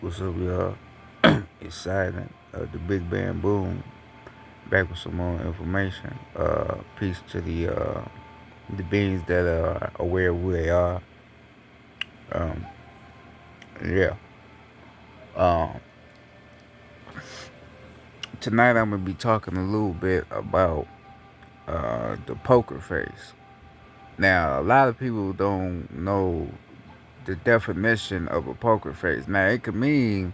What's up, y'all? It's Silent, the Big Bang Boom. Back with some more information. Peace to the beings that are aware of who they are. Um, yeah. Um, Tonight I'm gonna be talking a little bit about the poker face. Now, a lot of people don't know the definition of a poker face. Now, it could mean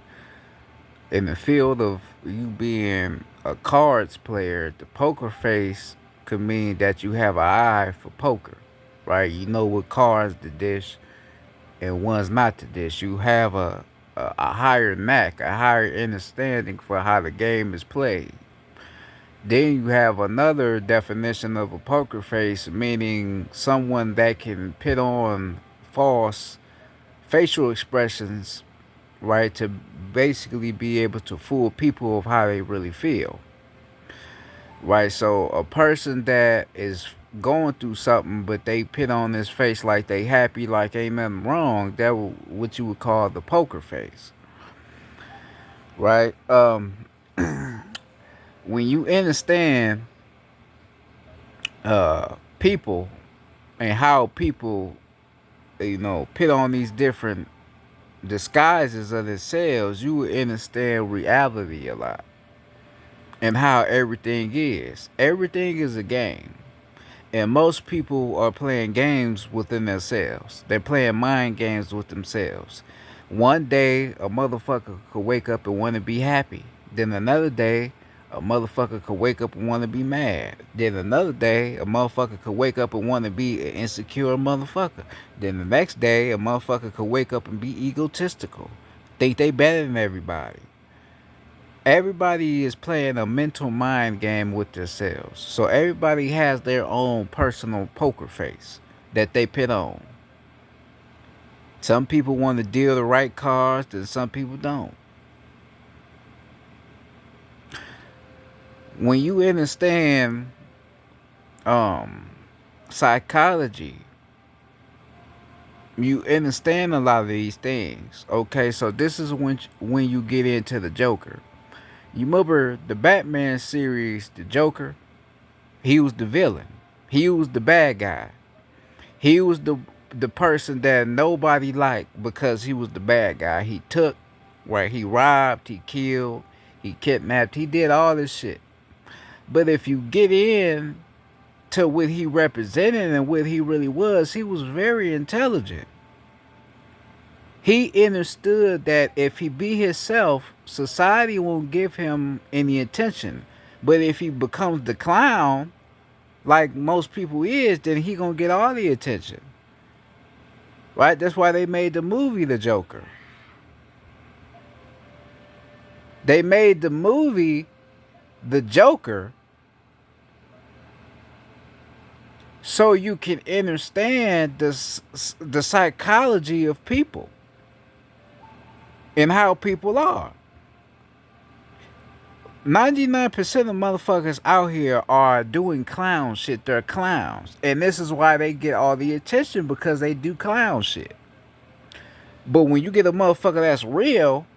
in the field of you being a cards player, the poker face could mean that you have an eye for poker, right? You know what cards to dish and ones not to dish. You have a higher knack, a higher understanding for how the game is played. Then you have another definition of a poker face, meaning someone that can put on false facial expressions, right, to basically be able to fool people of how they really feel, right? So a person that is going through something, but they put on this face like they happy, like ain't nothing wrong, what you would call the poker face, right? When you understand people and how people, put on these different disguises of themselves, you will understand reality a lot and how everything is. Everything is a game. And most people are playing games within themselves. They're playing mind games with themselves. One day, a motherfucker could wake up and want to be happy. Then another day, a motherfucker could wake up and want to be mad. Then another day, a motherfucker could wake up and want to be an insecure motherfucker. Then the next day, a motherfucker could wake up and be egotistical. Think they better than everybody. Everybody is playing a mental mind game with themselves. So everybody has their own personal poker face that they put on. Some people want to deal the right cards, and some people don't. When you understand um, psychology, you understand a lot of these things. Okay, so this is when you get into the Joker. You remember the Batman series, the Joker? He was the villain. He was the bad guy. He was the person that nobody liked because he was the bad guy. He took, right? He robbed, he killed, he kidnapped, he did all this shit. But if you get in to what he represented and what he really was, he was very intelligent. He understood that if he be himself, society won't give him any attention. But if he becomes the clown, like most people is, then he gonna get all the attention. Right? That's why they made the movie The Joker. They made the movie The Joker so you can understand the psychology of people and how people are. 99% of motherfuckers out here are doing clown shit. They're clowns. And this is why they get all the attention, because they do clown shit. But when you get a motherfucker that's real,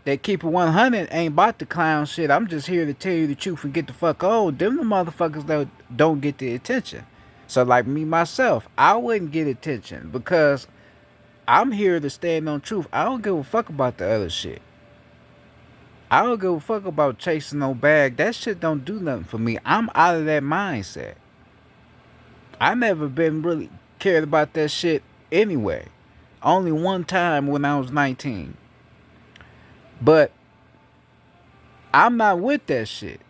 that keep it 100, ain't about the clown shit. I'm just here to tell you the truth and get the fuck on. Them the motherfuckers that don't get the attention. So like me myself, I wouldn't get attention because I'm here to stand on truth. I don't give a fuck about the other shit. I don't give a fuck about chasing no bag. That shit don't do nothing for me. I'm out of that mindset. I never been really cared about that shit anyway. Only one time when I was 19. But I'm not with that shit.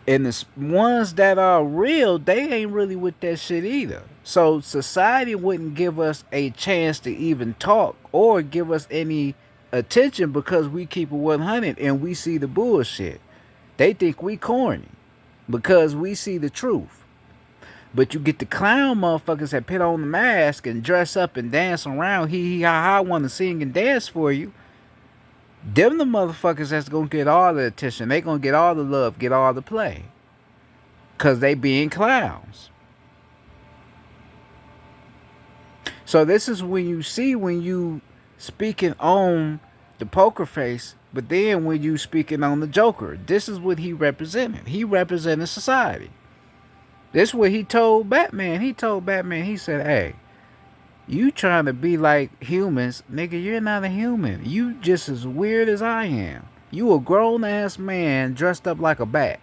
And the ones that are real, they ain't really with that shit either. So society wouldn't give us a chance to even talk or give us any attention because we keep it 100 and we see the bullshit. They think we corny because we see the truth. But you get the clown motherfuckers that put on the mask and dress up and dance around, hee hee ha ha, want to sing and dance for you. Them the motherfuckers that's gonna get all the attention. They gonna get all the love, get all the play. Cause they being clowns. So this is when you see when you speaking on the poker face, but then when you speaking on the Joker, this is what he represented. He represented society. This is what he told Batman. He told Batman, he said, hey, you trying to be like humans, nigga, you're not a human. You just as weird as I am. You a grown ass man dressed up like a bat.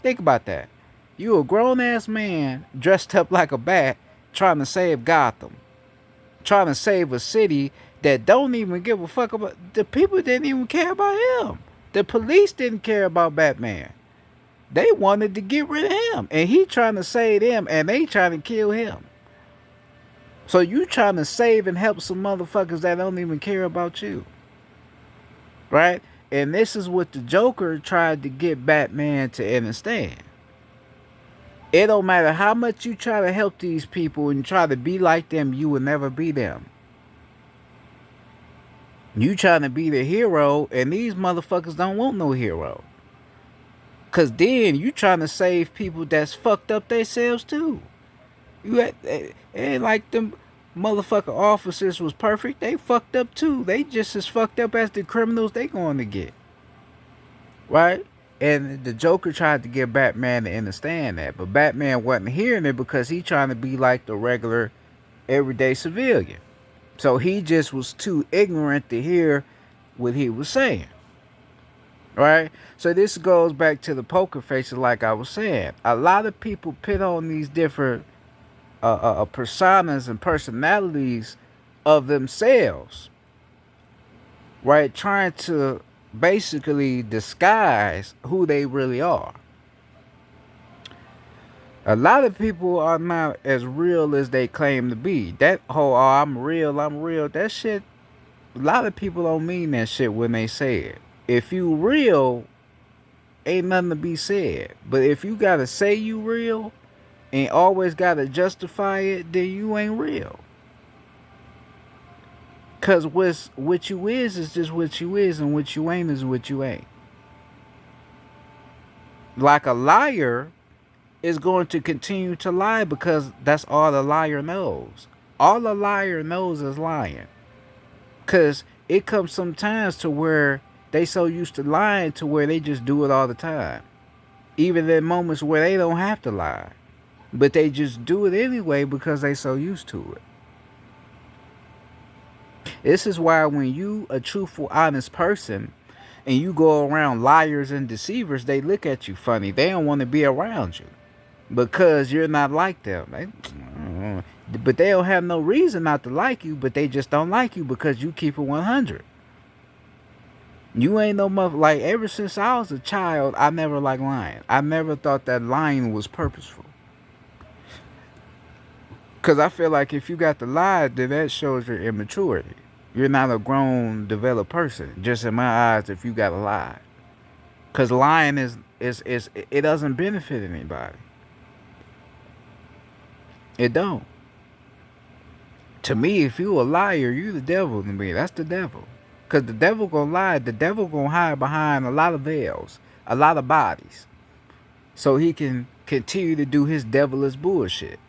Think about that. You a grown ass man dressed up like a bat trying to save Gotham. Trying to save a city that don't even give a fuck about. The people didn't even care about him. The police didn't care about Batman. They wanted to get rid of him. And he trying to save them and they trying to kill him. So you trying to save and help some motherfuckers that don't even care about you. Right? And this is what the Joker tried to get Batman to understand. It don't matter how much you try to help these people and try to be like them, you will never be them. You trying to be the hero, and these motherfuckers don't want no hero. Cause then you trying to save people that's fucked up themselves too. Ain't like them motherfucker officers was perfect. They fucked up too. They just as fucked up as the criminals they going to get. Right? And the Joker tried to get Batman to understand that. But Batman wasn't hearing it because he trying to be like the regular everyday civilian. So he just was too ignorant to hear what he was saying. Right? So this goes back to the poker faces like I was saying. A lot of people pit on these different personas and personalities of themselves, right? Trying to basically disguise who they really are. A lot of people are not as real as they claim to be. That whole, oh, I'm real, that shit, a lot of people don't mean that shit when they say it. If you real, ain't nothing to be said. But if you gotta say you real, and always gotta justify it, then you ain't real. Cause what you is just what you is, and what you ain't is what you ain't. Like a liar is going to continue to lie because that's all the liar knows. All a liar knows is lying. Cause it comes sometimes to where they so used to lying to where they just do it all the time. Even in moments where they don't have to lie. But they just do it anyway because they so used to it. This is why when you a truthful, honest person and you go around liars and deceivers, they look at you funny. They don't want to be around you because you're not like them. But they don't have no reason not to like you, but they just don't like you because you keep it 100. You ain't no mother. Like, ever since I was a child, I never liked lying. I never thought that lying was purposeful. Because I feel like if you got to lie, then that shows your immaturity. You're not a grown, developed person. Just in my eyes, if you got to lie. Because lying is it doesn't benefit anybody. It don't. To me, if you a liar, you the devil to me. That's the devil. Because the devil gonna lie. The devil gonna hide behind a lot of veils. A lot of bodies. So he can continue to do his devilish bullshit.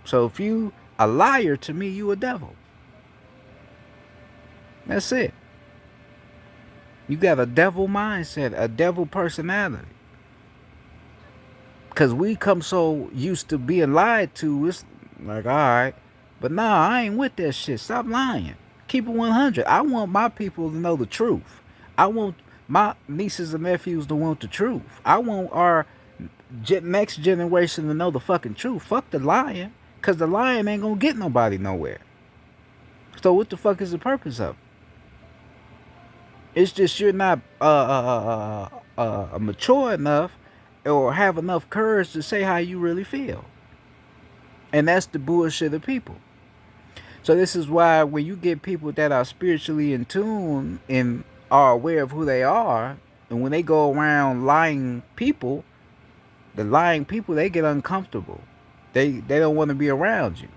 So if you a liar, to me, you a devil. That's it. You got a devil mindset, a devil personality. Because we come so used to being lied to, it's like, all right. But nah, I ain't with that shit. Stop lying. Keep it 100. I want my people to know the truth. I want my nieces and nephews to want the truth. I want our next generation to know the fucking truth. Fuck the lying. Because the lying ain't going to get nobody nowhere. So what the fuck is the purpose of it? It's just you're not mature enough or have enough courage to say how you really feel. And that's the bullshit of people. So this is why when you get people that are spiritually in tune and are aware of who they are, and when they go around lying people, the lying people, they get uncomfortable. They don't want to be around you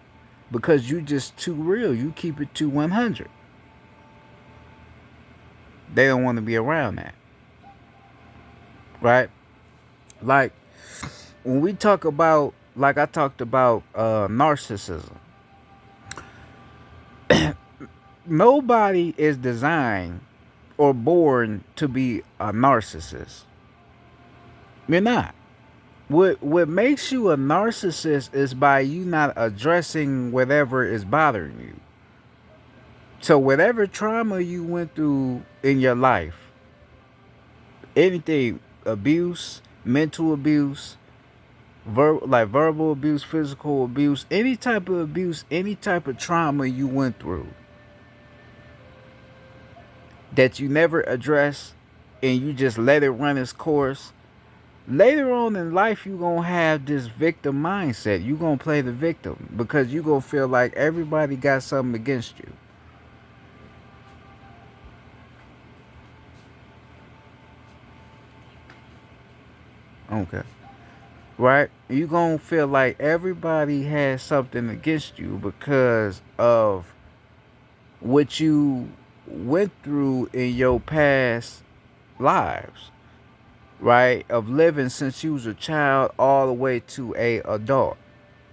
because you just too real. You keep it to 100. They don't want to be around that. Right? Like, when we talk about, like I talked about narcissism, Nobody is designed or born to be a narcissist. You're not. What makes you a narcissist is by you not addressing whatever is bothering you. So whatever trauma you went through in your life, anything, abuse, mental abuse, like verbal abuse, physical abuse, any type of abuse, any type of trauma you went through that you never addressed and you just let it run its course, later on in life you gonna have this victim mindset. You gonna play the victim because you gonna feel like everybody got something against you. Okay. Right? You gonna feel like everybody has something against you because of what you went through in your past lives, right? Of living since you was a child all the way to a adult.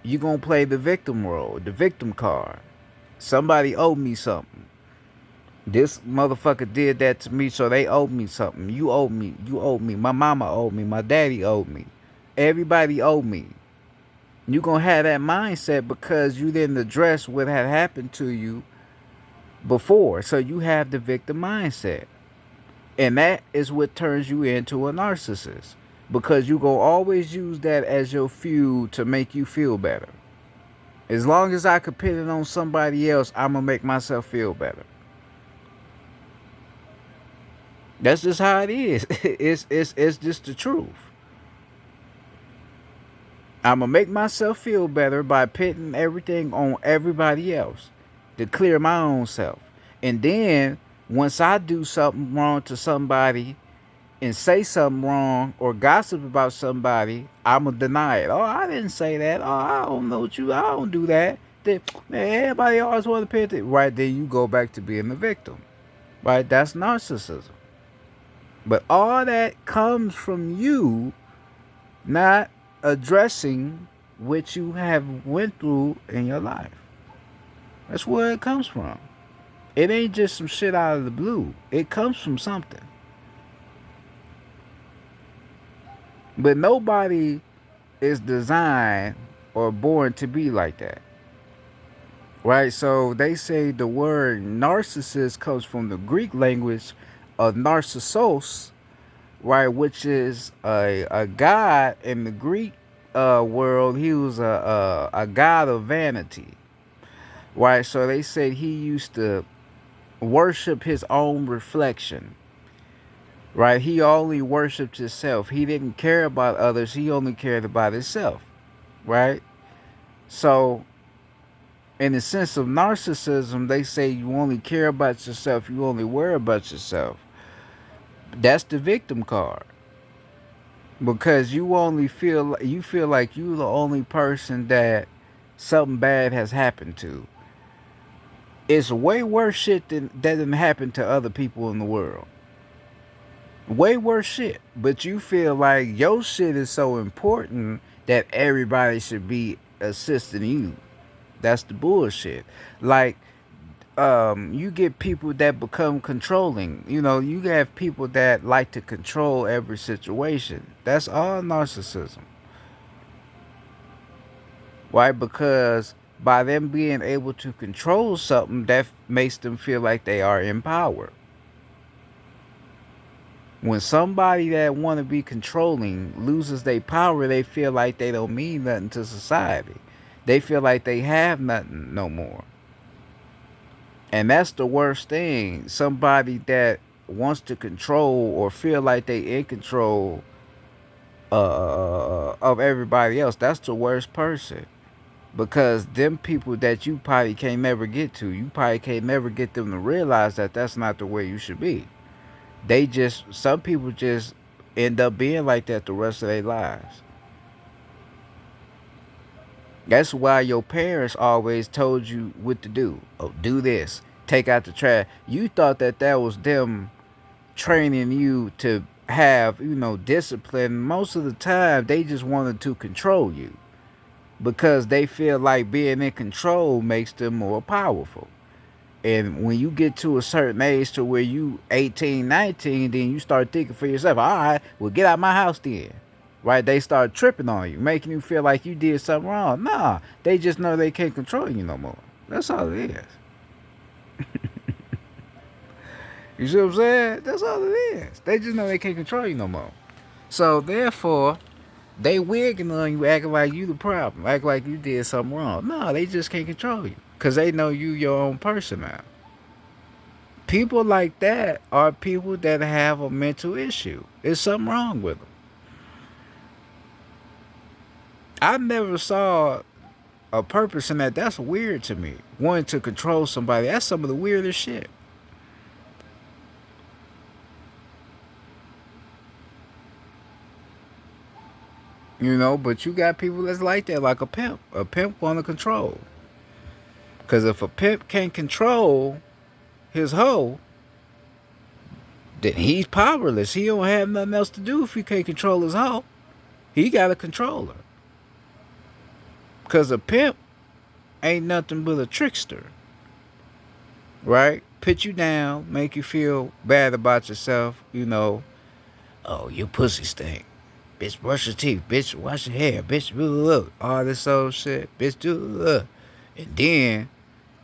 You gonna play the victim role, the victim card. Somebody owed me something. This motherfucker did that to me, so they owed me something. You owed me. You owed me. My mama owed me. My daddy owed me. Everybody owed me. You gonna have that mindset because you didn't address what had happened to you before. So you have the victim mindset. And that is what turns you into a narcissist. Because you gonna always use that as your fuel to make you feel better. As long as I can pin it on somebody else, I'm gonna make myself feel better. That's just how it is. It's just the truth. I'm gonna make myself feel better by pitting everything on everybody else to clear my own self. And then once I do something wrong to somebody and say something wrong or gossip about somebody, I'm gonna deny it. Oh, I didn't say that. Oh, I don't know what you. I don't do that. Then, man, everybody always want to pit it. Right then, you go back to being the victim. Right? That's narcissism. But all that comes from you not addressing what you have went through in your life. That's where it comes from. It ain't just some shit out of the blue. It comes from something. But nobody is designed or born to be like that. Right? So they say the word narcissist comes from the Greek language of narcissos, right, which is a god in the Greek world. He was a god of vanity, right? So they said he used to worship his own reflection, right? He only worshipped himself. He didn't care about others. He only cared about himself, right? So in the sense of narcissism, they say you only care about yourself. You only worry about yourself. That's the victim card. Because you feel like you're the only person that something bad has happened to. It's way worse shit that didn't happen to other people in the world. Way worse shit. But you feel like your shit is so important that everybody should be assisting you. That's the bullshit. Like you get people that become controlling. You know, you have people that like to control every situation. That's all narcissism. Why? Because by them being able to control something, that makes them feel like they are in power. When somebody that want to be controlling loses their power, they feel like they don't mean nothing to society. They feel like they have nothing no more. And that's the worst thing. Somebody that wants to control or feel like they in control of everybody else, that's the worst person. Because them people that you probably can't never get to, you probably can't never get them to realize that that's not the way you should be. Some people just end up being like that the rest of their lives. That's why your parents always told you what to do. Oh, do this. Take out the trash. You thought that that was them training you to have, discipline. Most of the time, they just wanted to control you because they feel like being in control makes them more powerful. And when you get to a certain age to where you 18, 19, then you start thinking for yourself, all right, well, get out my house then. Right? They start tripping on you, making you feel like you did something wrong. Nah, they just know they can't control you no more. That's all it is. You see what I'm saying? That's all it is. They just know they can't control you no more. So therefore, they wigging on you, acting like you the problem, act like you did something wrong. No, they just can't control you because they know you your own person now. People like that are people that have a mental issue. There's something wrong with them. I never saw a purpose in that. That's weird to me. Wanting to control somebody, that's some of the weirdest shit. You know, but you got people that's like that, like a pimp. A pimp want to control. Because if a pimp can't control his hoe, then he's powerless. He don't have nothing else to do if he can't control his hoe. He got to control her. Because a pimp ain't nothing but a trickster. Right? Put you down, make you feel bad about yourself, you know. Oh, your pussy stink. Bitch, brush your teeth. Bitch, wash your hair. Bitch, look. All this old shit. Bitch, do. And then,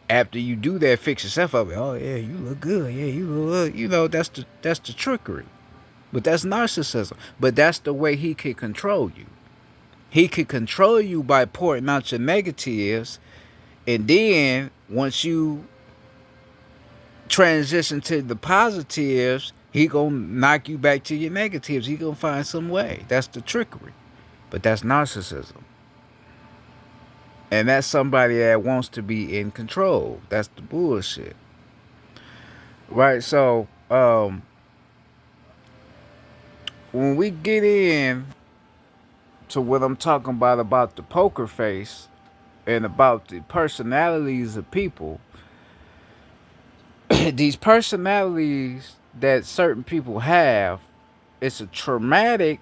after you do that, fix yourself up. Oh, yeah, you look good. Yeah, you look. You know, that's the trickery. But that's narcissism. But that's the way he can control you. He can control you by pointing out your negatives. And then, once you transition to the positives, he gonna knock you back to your negatives. He gonna find some way. That's the trickery. But that's narcissism. And that's somebody that wants to be in control. That's the bullshit. Right? So, when we get in to what I'm talking about the poker face and about the personalities of people, these personalities that certain people have, it's a traumatic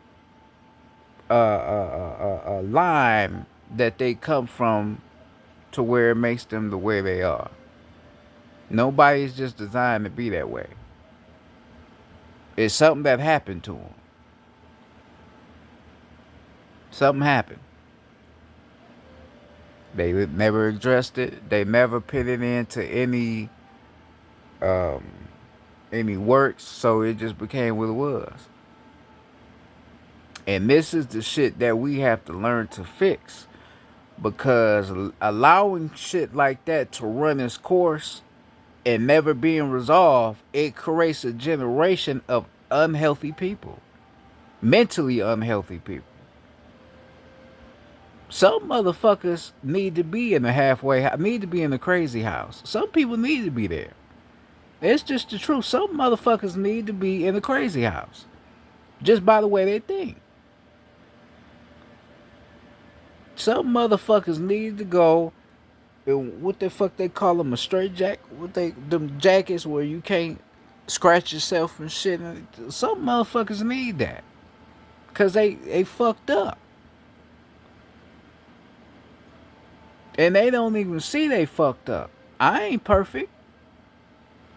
line that they come from to where it makes them the way they are. Nobody's just designed to be that way. It's something that happened to them. Something happened. They never addressed it. They never put it into um, any works, so it just became what it was. And this is the shit that we have to learn to fix, because allowing shit like that to run its course and never being resolved, it creates a generation of unhealthy people, mentally unhealthy people. Some motherfuckers need to be in the halfway, need to be in the crazy house. Some people need to be there. It's just the truth. Some motherfuckers need to be in the crazy house, just by the way they think. Some motherfuckers need to go. What the fuck they call them, a straight jack? What they, them jackets where you can't scratch yourself and shit. Some motherfuckers need that, cause they fucked up, and they don't even see they fucked up. I ain't perfect.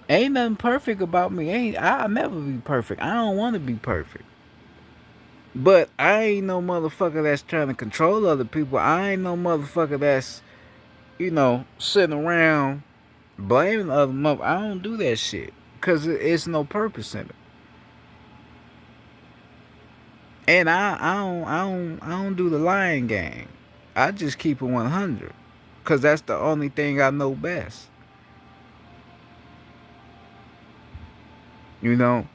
Ain't nothing perfect about me. I'll never be perfect. I don't want to be perfect. But I ain't no motherfucker that's trying to control other people. I ain't no motherfucker that's, sitting around blaming other mother. I don't do that shit, because it's no purpose in it. And I don't do the lying game. I just keep it 100, because that's the only thing I know best. You know,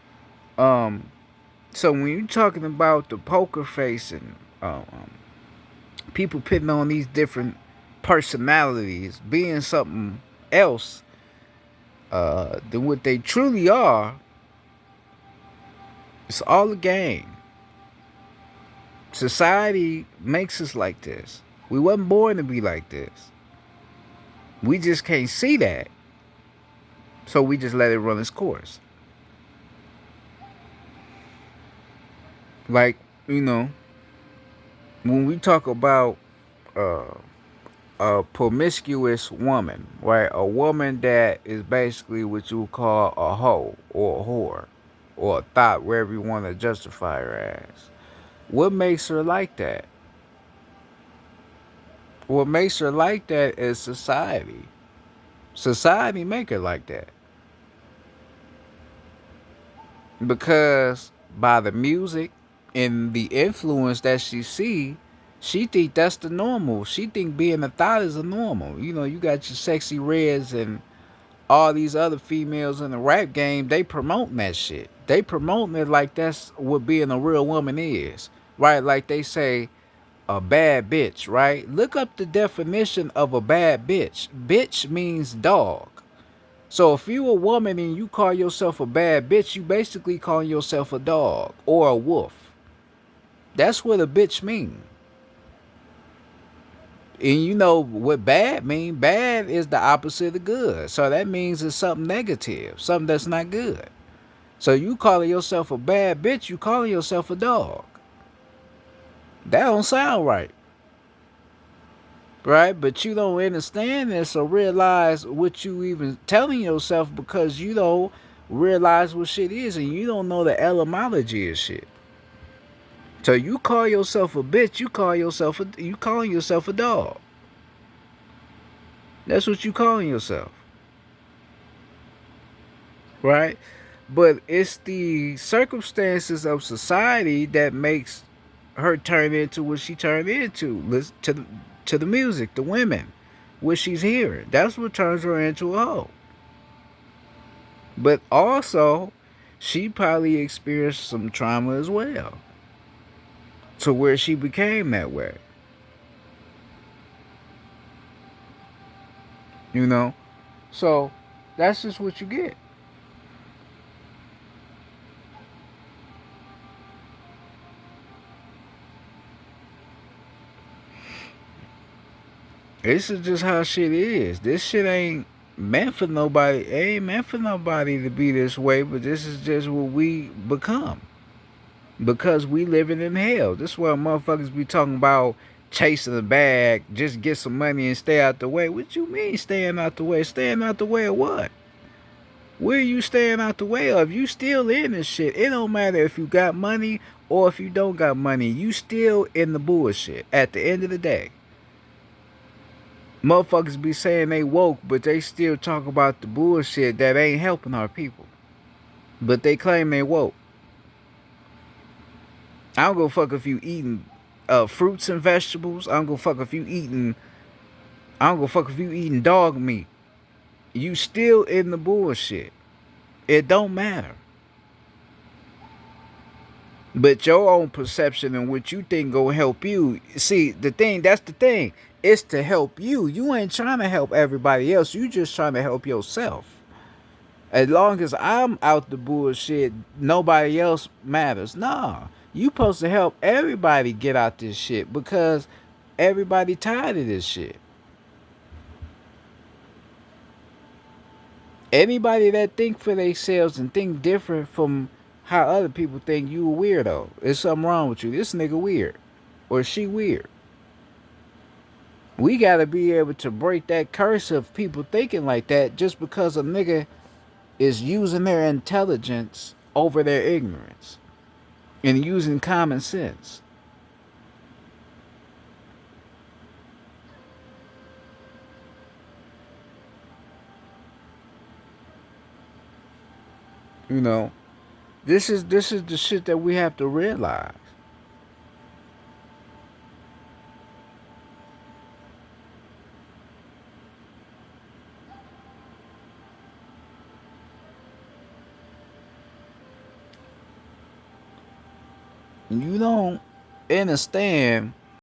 so when you're talking about the poker face and people putting on these different personalities, being something else than what they truly are, it's all a game. Society makes us like this. We wasn't born to be like this. We just can't see that, so we just let it run its course. Like, when we talk about uh, a promiscuous woman, right? A woman that is basically what you would call a hoe or a whore or a thought, wherever you want to justify her as. What makes her like that? What makes her like that is society. Society make her like that because by the music and the influence that she think that's the normal. She think being a thought is a normal. You know, you got your Sexy Reds and all these other females in the rap game. They promoting that shit. They promoting it like that's what being a real woman is, right? Like they say, a bad bitch, right? Look up the definition of a bad bitch. Bitch means dog. So if you a woman and you call yourself a bad bitch, you basically calling yourself a dog or a wolf. That's what a bitch mean. And you know what bad mean? Bad is the opposite of good. So that means it's something negative, something that's not good. So you calling yourself a bad bitch, you calling yourself a dog. That don't sound right. Right? But you don't understand this or realize what you even telling yourself because you don't realize what shit is and you don't know the etymology of shit. So you call yourself a bitch, you calling yourself a dog. That's what you calling yourself. Right? But it's the circumstances of society that makes her turn into what she turned into. Listen to the music, the women, what she's hearing. That's what turns her into a hoe. But also, she probably experienced some trauma as well to where she became that way. You know? So that's just what you get. This is just how shit is. This shit ain't meant for nobody. It ain't meant for nobody to be this way, but this is just what we become. Because we living in hell. This is why motherfuckers be talking about chasing the bag, just get some money and stay out the way. What you mean staying out the way? Staying out the way of what? Where you staying out the way of? You still in this shit. It don't matter if you got money or if you don't got money. You still in the bullshit at the end of the day. Motherfuckers be saying they woke, but they still talk about the bullshit that ain't helping our people. But they claim they woke. I don't go fuck if you eating fruits and vegetables. I don't go fuck if you eating. I don't go fuck if you eating dog meat. You still in the bullshit. It don't matter. But your own perception and what you think gonna help you. See, that's the thing. It's to help you. You ain't trying to help everybody else. You just trying to help yourself. As long as I'm out the bullshit, nobody else matters. Nah. You supposed to help everybody get out this shit because everybody tired of this shit. Anybody that think for themselves and think different from how other people think, you a weirdo. There's something wrong with you. This nigga weird. Or she weird. We gotta be able to break that curse of people thinking like that just because a nigga is using their intelligence over their ignorance and using common sense. You know, this is the shit that we have to realize. You don't understand